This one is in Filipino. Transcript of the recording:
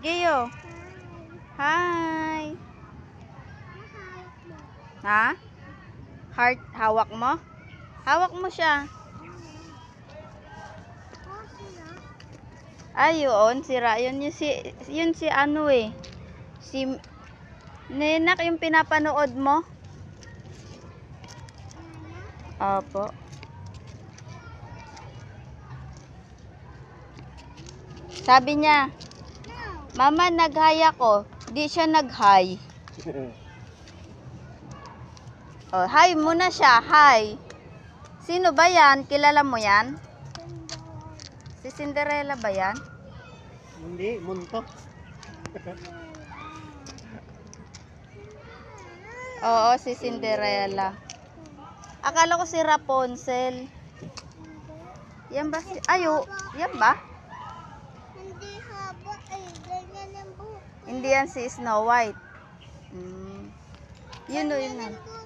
Gio. Hi. Ha? Heart, hawak mo? Hawak mo siya. Ay, yun, sira. Yun si ano eh. Si Nenak yung pinapanood mo. Opo. Sabi niya, Mama, nag-hi ako. Di siya nag-hi. Oh, hi muna siya. Hi. Sino ba yan? Kilala mo yan? Si Cinderella ba yan? Hindi, muntok. Oo, si Cinderella. Akala ko si Rapunzel. Yan ba si... Ayo, yan ba? Hindi haba eh. Ganyan ang buhok. Hindi yan si Snow White. Yun o, yun. Ganyan ang buhok.